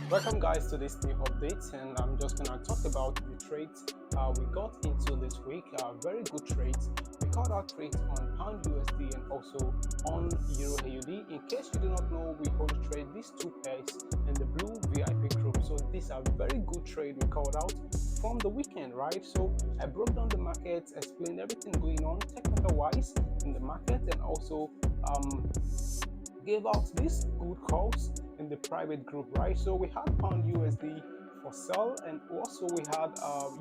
Welcome guys to this new update, and I'm just gonna talk about the trades we got into this week. Very good trades. We caught our trades on pound USD and also on euro AUD. In case you do not know, we hold trade these two pairs in the blue VIP group. So these are very good trade we called out from the weekend, right? So I broke down the market, explained everything going on technical wise in the market, and also gave out these good calls in the private group, right? So we had pound USD for sell, and also we had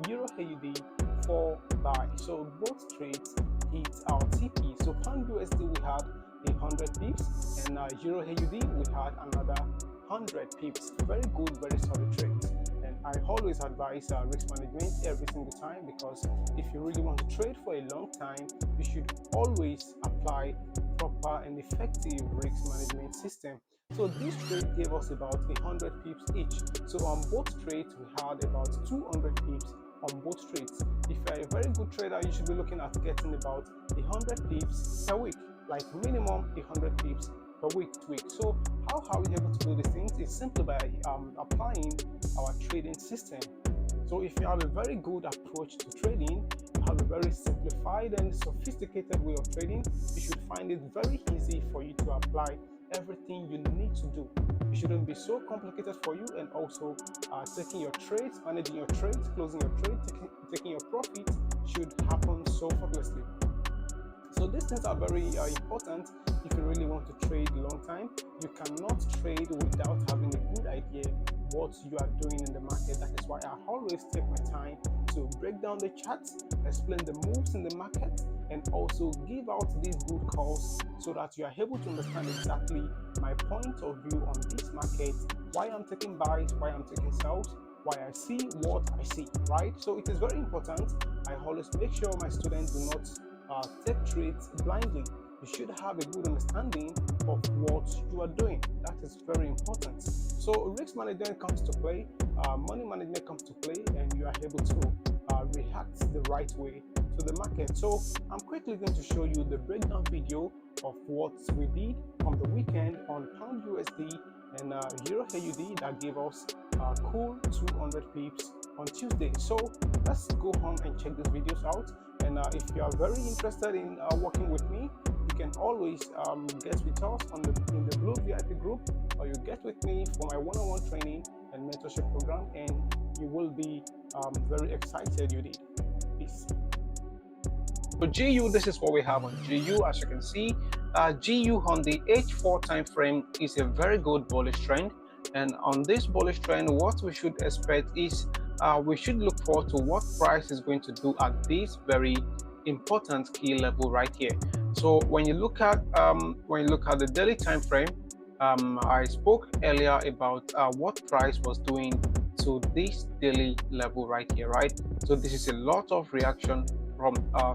euro AUD for buy. So both trades hit our TP. So pound USD we had 100 pips, and euro AUD we had another 100 pips. Very good, very solid trades. And I always advise risk management every single time, because if you really want to trade for a long time, you should always apply proper and effective risk management system. So this trade gave us about 100 pips each. So on both trades we had about 200 pips on both trades. If you're a very good trader, you should be looking at getting about 100 pips per week, like minimum 100 pips per week to week. So how are we able to do these things? It's simply by applying our trading system. So if you have a very good approach to trading, you have a very simplified and sophisticated way of trading, you should find it very easy for you to apply everything you need to do. It shouldn't be so complicated for you, and also taking your trades, managing your trades, closing your trades, taking your profits should happen so effortlessly. So these things are very important if you really want to trade a long time. You cannot trade without having a good idea what you are doing in the market. That is why I always take my time to break down the charts, explain the moves in the market, and also give out these good calls so that you are able to understand exactly my point of view on this market, why I'm taking buys, why I'm taking sells, why I see what I see, right? So it is very important. I always make sure my students do not take trades blindly. You should have a good understanding of what you are doing. That is very important. So risk management comes to play, money management comes to play, and you are able to react the right way to the market. So I'm quickly going to show you the breakdown video of what we did on the weekend on pound USD and euro AUD that gave us cool 200 pips on Tuesday. So let's go home and check these videos out. And if you are very interested in working with me, you can always get with us in the blue VIP group, or you get with me for my one-on-one training and mentorship program, and you will be very excited you did. Peace. So GU, this is what we have on GU. As you can see, GU on the H4 time frame is a very good bullish trend. And on this bullish trend, what we should expect is we should look forward to what price is going to do at this very important key level right here. So when you look at the daily time frame, I spoke earlier about what price was doing to this daily level right here, right? So this is a lot of reaction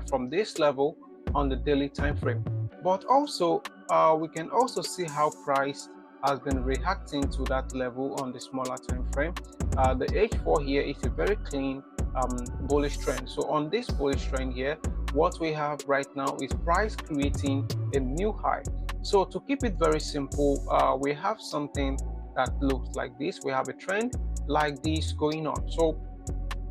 from this level on the daily time frame. But also we can also see how price has been reacting to that level on the smaller time frame. The H4 here is a very clean bullish trend. So on this bullish trend here, what we have right now is price creating a new high. So to keep it very simple, we have something that looks like this. We have a trend like this going on. So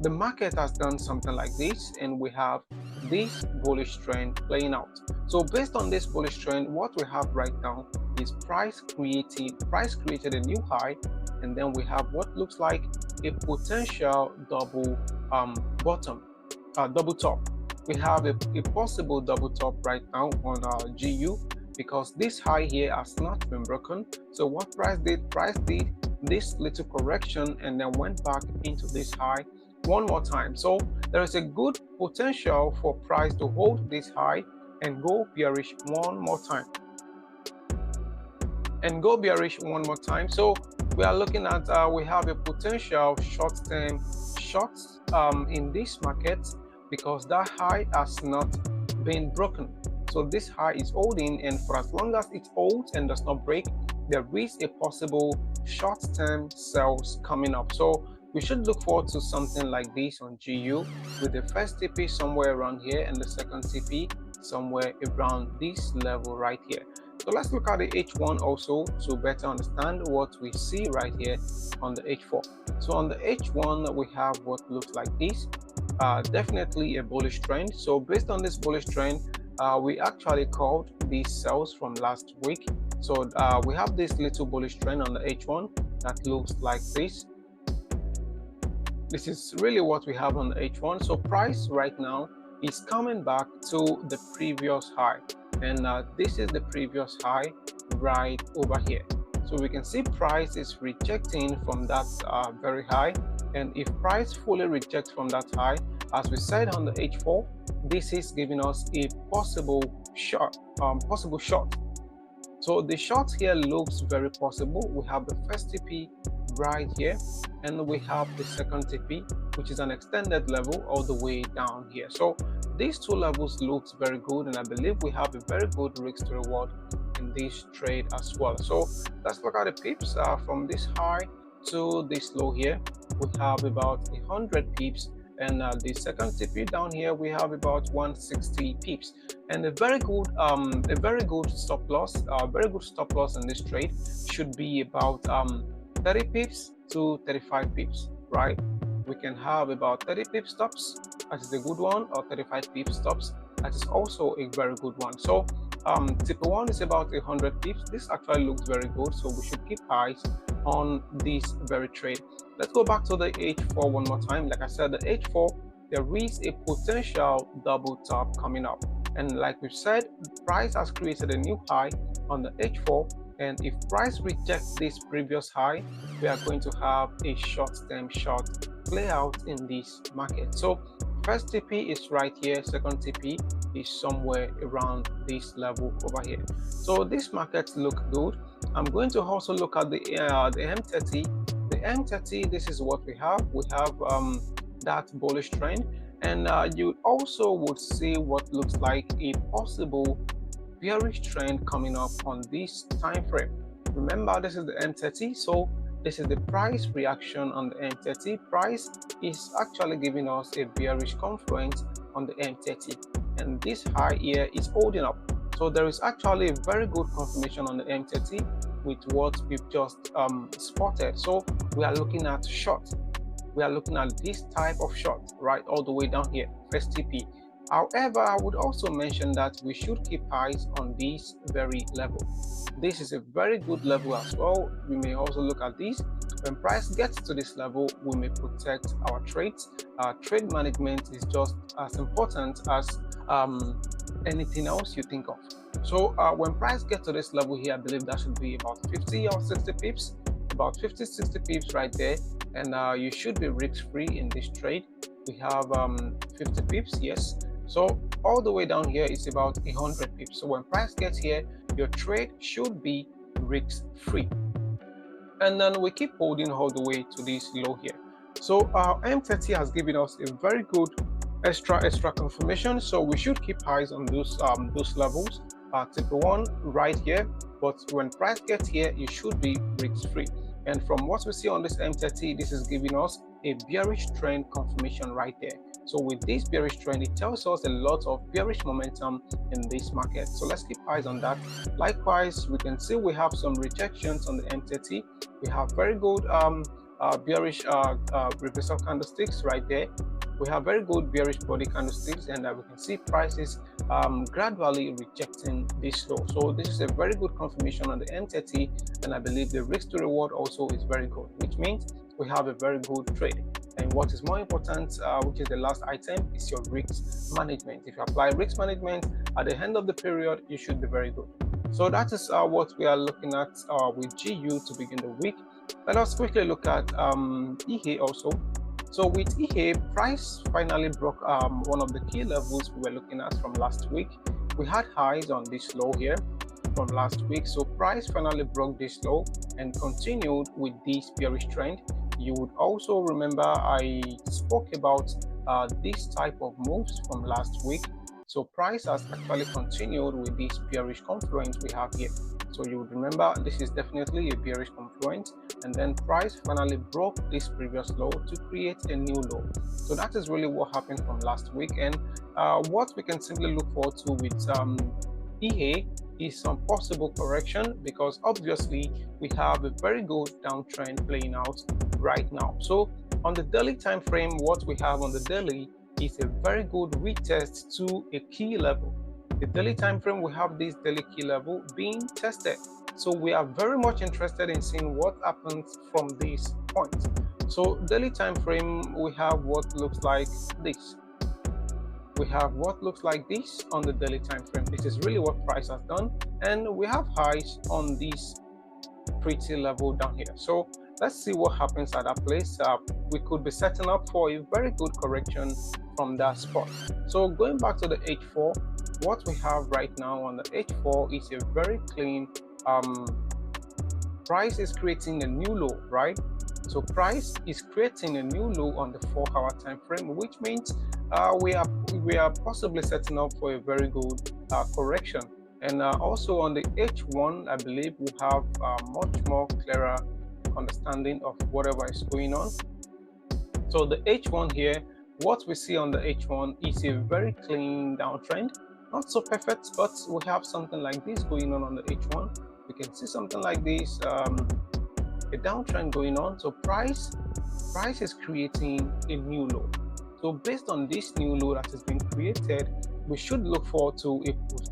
the market has done something like this, and we have this bullish trend playing out. So based on this bullish trend, what we have right now is price created a new high, and then we have what looks like a potential double double top. We have a possible double top right now on our GU, because this high here has not been broken. So what price did this little correction and then went back into this high one more time. So there is a good potential for price to hold this high and go bearish one more time. So we are looking at we have a potential short-term shorts in this market, because that high has not been broken. So this high is holding, and for as long as it holds and does not break, there is a possible short-term sells coming up. So we should look forward to something like this on GU, with the first TP somewhere around here and the second TP somewhere around this level right here. So let's look at the H1 also to better understand what we see right here on the H4. So on the H1 we have what looks like this, definitely a bullish trend. So based on this bullish trend, we actually called these sells from last week. So we have this little bullish trend on the H1 that looks like this. This is really what we have on the H1. So price right now is coming back to the previous high, and this is the previous high right over here. So we can see price is rejecting from that very high, and if price fully rejects from that high, as we said on the H4, this is giving us a possible short. So the short here looks very possible. We have the first TP right here, and we have the second TP, which is an extended level all the way down here. So these two levels looks very good, and I believe we have a very good risk to reward in this trade as well. So let's look at the pips from this high to this low here. We have about 100 pips, and the second TP down here we have about 160 pips, and a very good stop loss. Very good stop loss in this trade should be about 30 pips to 35 pips, right? We can have about 30 pip stops, that is a good one, or 35 pip stops, that is also a very good one. So tip 1 is about 100 pips. This actually looks very good, so we should keep eyes on this very trade. Let's go back to the H4 one more time. Like I said, the H4, there is a potential double top coming up, and like we've said, price has created a new high on the H4, and if price rejects this previous high, we are going to have a short-term short play out in this market. So first TP is right here, second TP is somewhere around this level over here. So this market look good. I'm going to also look at the M30. The M30, this is what we have. We have that bullish trend, and you also would see what looks like a possible bearish trend coming up on this time frame. Remember, this is the M30, so this is the price reaction on the M30. Price is actually giving us a bearish confluence on the M30, and this high here is holding up. So there is actually a very good confirmation on the M30 with what we've just spotted. So we are looking at short. We are looking at this type of short right all the way down here, first TP. However, I would also mention that we should keep eyes on this very level. This is a very good level as well. We may also look at this. When price gets to this level, we may protect our trades. Trade management is just as important as anything else you think of. So when price gets to this level here, I believe that should be about 50 or 60 pips, about 50-60 pips right there, and you should be risk-free in this trade. We have 50 pips, yes. So all the way down here is about 100 pips. So when price gets here, your trade should be risk-free. And then we keep holding all the way to this low here. So our M30 has given us a very good extra confirmation. So we should keep eyes on those levels. Tip 1 right here. But when price gets here, you should be risk-free. And from what we see on this M30, this is giving us a bearish trend confirmation right there. So with this bearish trend, it tells us a lot of bearish momentum in this market. So let's keep eyes on that. Likewise, we can see we have some rejections on the M30. We have very good bearish reversal candlesticks right there. We have very good bearish body candlesticks, and we can see prices gradually rejecting this low. So this is a very good confirmation on the M30, and I believe the risk to reward also is very good, which means we have a very good trade. And what is more important, which is the last item, is your risk management. If you apply risk management at the end of the period, you should be very good. So that is what we are looking at with GU to begin the week. Let us quickly look at EHA also. So with EHA, price finally broke one of the key levels we were looking at from last week. We had highs on this low here from last week. So price finally broke this low and continued with this bearish trend. You would also remember I spoke about this type of moves from last week. So price has actually continued with this bearish confluence we have here. So you would remember this is definitely a bearish confluence, and then price finally broke this previous low to create a new low. So that is really what happened from last week, and what we can simply look forward to with EA is some possible correction, because obviously we have a very good downtrend playing out right now. So on the daily time frame, what we have on the daily is a very good retest to a key level. The daily time frame, we have this daily key level being tested. So we are very much interested in seeing what happens from this point. So daily time frame, we have what looks like this. We have what looks like this on the daily time frame. This is really what price has done, and we have highs on this pretty level down here. So let's see what happens at that place. We could be setting up for a very good correction from that spot. So going back to the H4, what we have right now on the H4 is a very clean price is creating a new low, right? So price is creating a new low on the 4-hour time frame, which means we are possibly setting up for a very good correction. And also on the H1, I believe we have much more clearer understanding of whatever is going on. So the H1 here, what we see on the H1 is a very clean downtrend. Not so perfect, but we have something like this going on the H1. We can see something like this, a downtrend going on. So price is creating a new low. So based on this new low that has been created, we should look forward to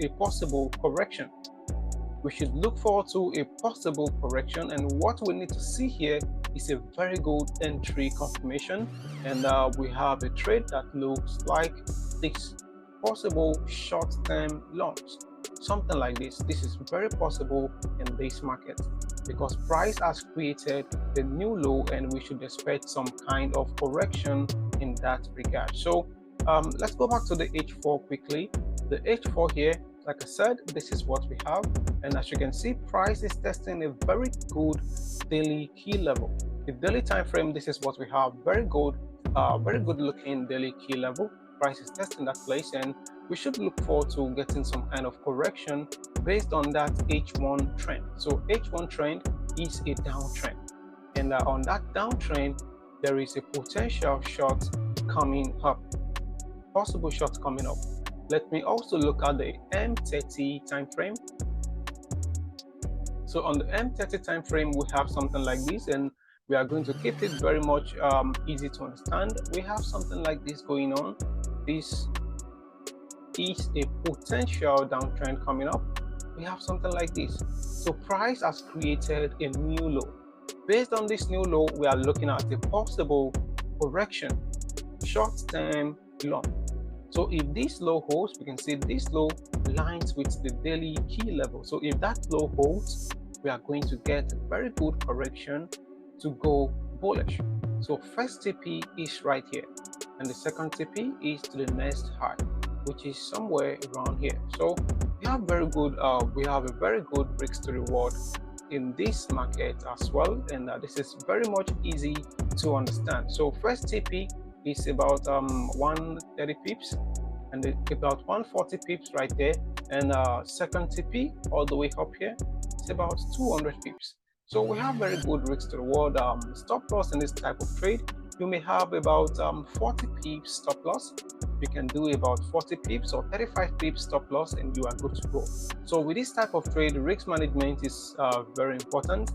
a possible correction. We should look forward to a possible correction, and what we need to see here is a very good entry confirmation, and we have a trade that looks like this. Possible short-term longs, something like this. This is very possible in this market because price has created the new low, and we should expect some kind of correction in that regard. So let's go back to the H4 quickly. The H4 here, like I said, this is what we have, and as you can see, price is testing a very good daily key level. The daily time frame, this is what we have. Very good looking daily key level. Price is testing that place, and we should look forward to getting some kind of correction based on that H1 trend. So H1 trend is a downtrend, and on that downtrend there is a potential short coming up, possible short coming up. Let me also look at the M30 time frame. So on the M30 time frame, we have something like this, and we are going to keep it very much easy to understand. We have something like this going on. This is a potential downtrend coming up. We have something like this. So price has created a new low. Based on this new low, we are looking at a possible correction, short-term long. So if this low holds, we can see this low lines with the daily key level. So if that low holds, we are going to get a very good correction to go bullish. So first TP is right here, and the second TP is to the next high, which is somewhere around here. So we have we have a very good risk to reward in this market as well, and this is very much easy to understand. So first TP is about 130 pips, and about 140 pips right there, and second TP all the way up here, it's about 200 pips. So we have very good risk to reward. Stop loss in this type of trade, you may have about 40 pips stop loss. You can do about 40 pips or 35 pips stop loss, and you are good to go. So with this type of trade, risk management is very important.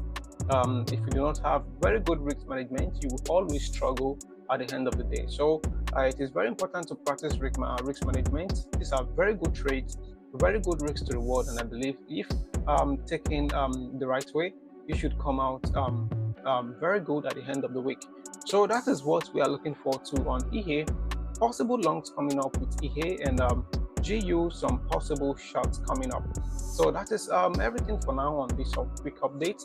If you do not have very good risk management, you will always struggle at the end of the day. So it is very important to practice risk management. These are very good trades, very good risk to reward, and I believe if taken the right way, you should come out very good at the end of the week. So that is what we are looking forward to on EA. Possible longs coming up with EA, and GU, some possible shorts coming up. So that is everything for now on this quick update.